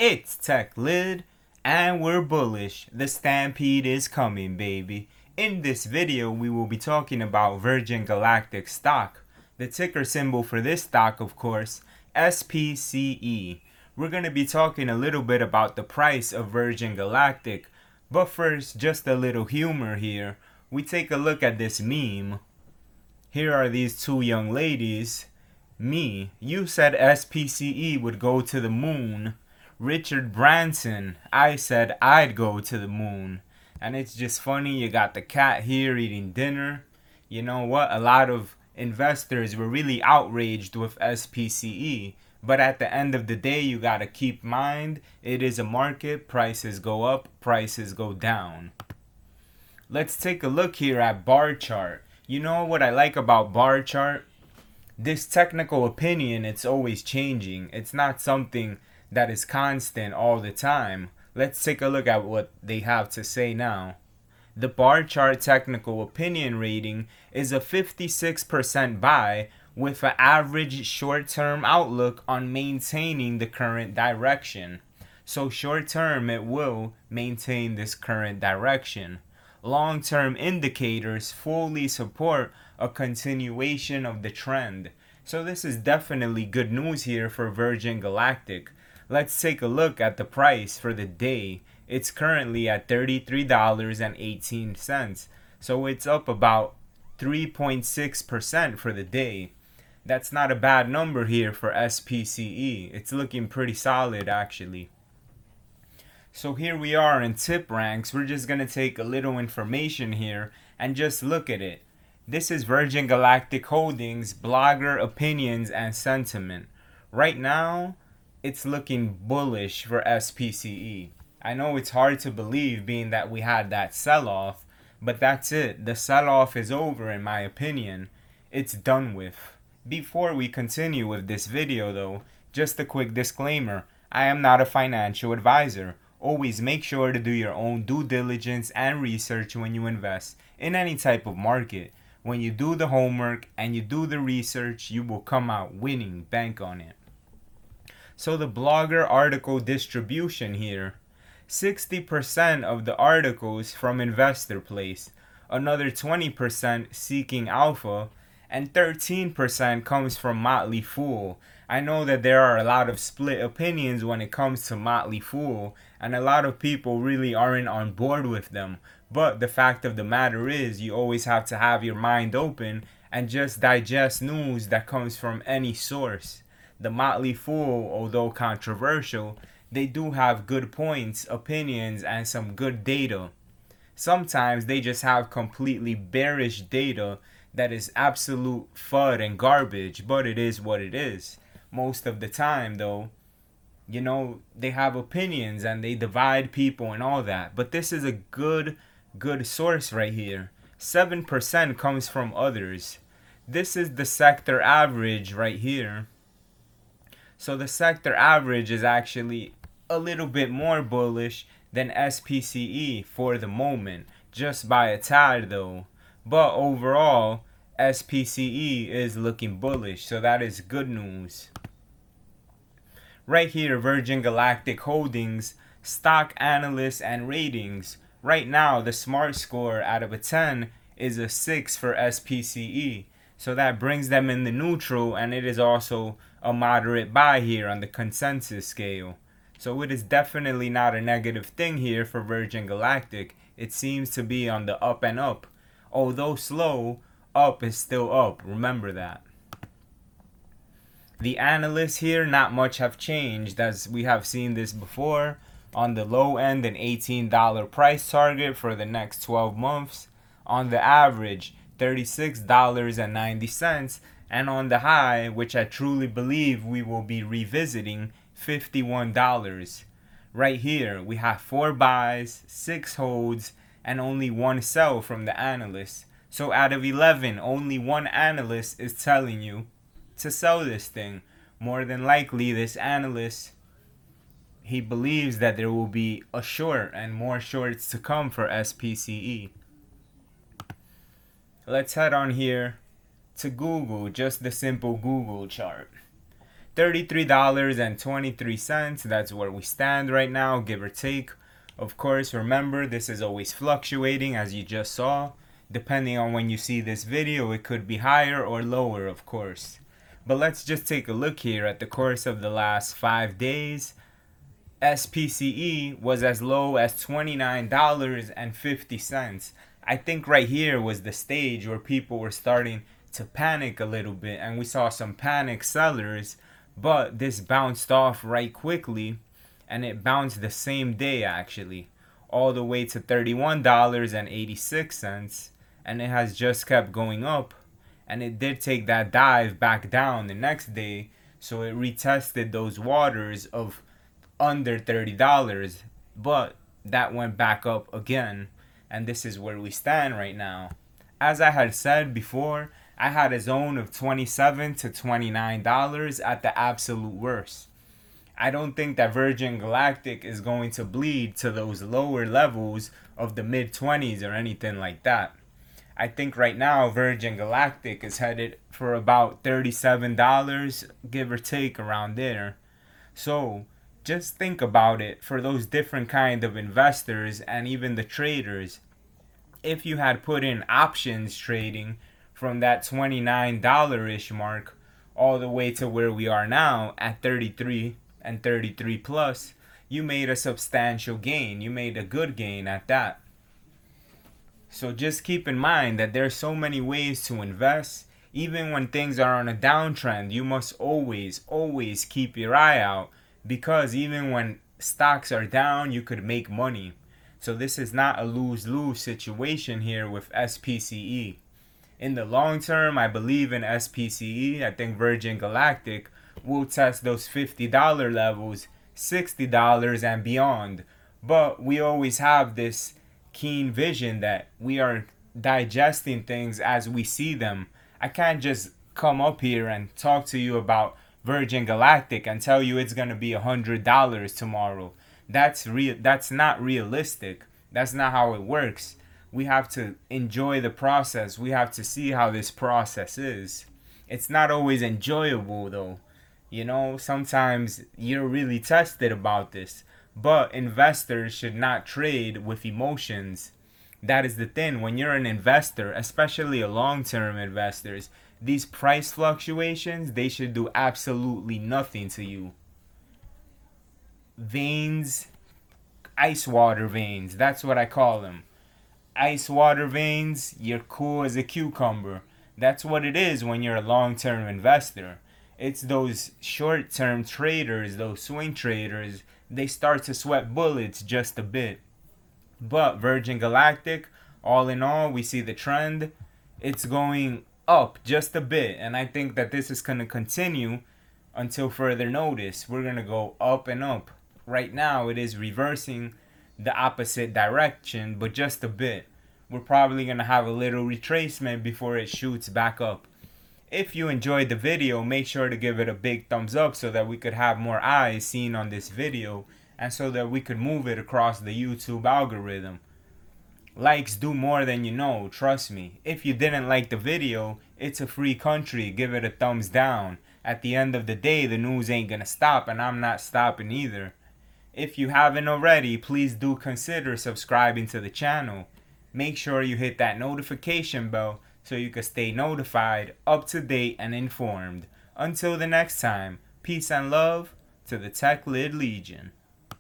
It's Tech Lid, and we're bullish. The stampede is coming, baby. In this video, we will be talking about Virgin Galactic stock. The ticker symbol for this stock, of course, SPCE. We're going to be talking a little bit about the price of Virgin Galactic, but first, just a little humor here. We take a look at this meme. Here are these two young ladies. Me, you said SPCE would go to the moon. Richard Branson, I said I'd go to the moon. And it's just funny, you got the cat here eating dinner. You know what? A lot of investors were really outraged with SPCE. But at the end of the day, you gotta keep in mind, it is a market. Prices go up, prices go down. Let's take a look here at bar chart. You know what I like about bar chart? This technical opinion, it's always changing. It's not something that is constant all the time. Let's take a look at what they have to say now. The bar chart technical opinion rating is a 56% buy with an average short-term outlook on maintaining the current direction. So short-term, it will maintain this current direction. Long-term indicators fully support a continuation of the trend. So this is definitely good news here for Virgin Galactic. Let's take a look at the price for the day. It's currently at $33.18. So it's up about 3.6% for the day. That's not a bad number here for SPCE. It's looking pretty solid actually. So here we are in tip ranks. We're just going to take a little information here and just look at it. This is Virgin Galactic Holdings, blogger opinions and sentiment. Right now, it's looking bullish for SPCE. I know it's hard to believe being that we had that sell-off, but that's it. The sell-off is over in my opinion. It's done with. Before we continue with this video though, just a quick disclaimer. I am not a financial advisor. Always make sure to do your own due diligence and research when you invest in any type of market. When you do the homework and you do the research, you will come out winning. Bank on it. So the blogger article distribution here, 60% of the articles from Investor Place, another 20% Seeking Alpha, and 13% comes from Motley Fool. I know that there are a lot of split opinions when it comes to Motley Fool, and a lot of people really aren't on board with them. But the fact of the matter is, you always have to have your mind open and just digest news that comes from any source. The Motley Fool, although controversial, they do have good points, opinions, and some good data. Sometimes they just have completely bearish data that is absolute FUD and garbage, but it is what it is. Most of the time, though, you know, they have opinions and they divide people and all that. But this is a good source right here. 7% comes from others. This is the sector average right here. So the sector average is actually a little bit more bullish than SPCE for the moment, just by a tad though. But overall, SPCE is looking bullish, so that is good news. Right here, Virgin Galactic Holdings, stock analysts and ratings. Right now, the SMART score out of a 10 is a 6 for SPCE. So that brings them in the neutral, and it is also a moderate buy here on the consensus scale. So it is definitely not a negative thing here for Virgin Galactic. It seems to be on the up and up. Although slow, up is still up. Remember that. The analysts here, not much have changed, as we have seen this before. On the low end, an $18 price target for the next 12 months. On the average, $36.90. And on the high, which I truly believe we will be revisiting, $51. Right here, we have 4 buys, 6 holds, and only 1 sell from the analysts. So out of 11, only 1 analyst is telling you to sell this thing. More than likely, this analyst, he believes that there will be a short and more shorts to come for SPCE. Let's head on here to Google, just the simple Google chart. $33.23. That's where we stand right now, give or take. Of course, remember, this is always fluctuating, as you just saw. Depending on when you see this video, it could be higher or lower, of course. But let's just take a look here at the course of the last 5 days. SPCE was as low as $29.50. I think right here was the stage where people were starting to panic a little bit, and we saw some panic sellers, but this bounced off right quickly, and it bounced the same day actually, all the way to $31.86, and it has just kept going up, and it did take that dive back down the next day, so it retested those waters of under $30, but that went back up again, and this is where we stand right now. As I had said before, I had a zone of $27 to $29 at the absolute worst. I don't think that Virgin Galactic is going to bleed to those lower levels of the mid-20s or anything like that. I think right now Virgin Galactic is headed for about $37, give or take, around there. So just think about it for those different kind of investors and even the traders. If you had put in options trading from that $29-ish mark all the way to where we are now at 33 and 33 plus, you made a substantial gain. You made a good gain at that. So just keep in mind that there's so many ways to invest. Even when things are on a downtrend, you must always keep your eye out, because even when stocks are down, you could make money. So this is not a lose-lose situation here with SPCE. In the long term, I believe in SPCE. I think Virgin Galactic will test those $50 levels, $60 and beyond. But we always have this keen vision that we are digesting things as we see them. I can't just come up here and talk to you about Virgin Galactic and tell you it's gonna be $100 tomorrow. That's not realistic. That's not how it works. We have to enjoy the process. We have to see how this process is. It's not always enjoyable though. You know, sometimes you're really tested about this. But investors should not trade with emotions. That is the thing. When you're an investor, especially a long-term investor, these price fluctuations, they should do absolutely nothing to you. Veins, ice water veins, that's what I call them. Ice water veins, you're cool as a cucumber. That's what it is when you're a long-term investor. It's those short-term traders, those swing traders, they start to sweat bullets just a bit. But Virgin Galactic, all in all, we see the trend. It's going up just a bit, and I think that this is going to continue until further notice. We're going to go up and up. Right now it is reversing the opposite direction, but just a bit. We're probably going to have a little retracement before it shoots back up. If you enjoyed the video, make sure to give it a big thumbs up so that we could have more eyes seen on this video and so that we could move it across the YouTube algorithm. Likes do more than you know, trust me. If you didn't like the video, it's a free country, give it a thumbs down. At the end of the day, the news ain't gonna stop, and I'm not stopping either. If you haven't already, please do consider subscribing to the channel. Make sure you hit that notification bell so you can stay notified, up to date, and informed. Until the next time, peace and love to the Tech Lid Legion.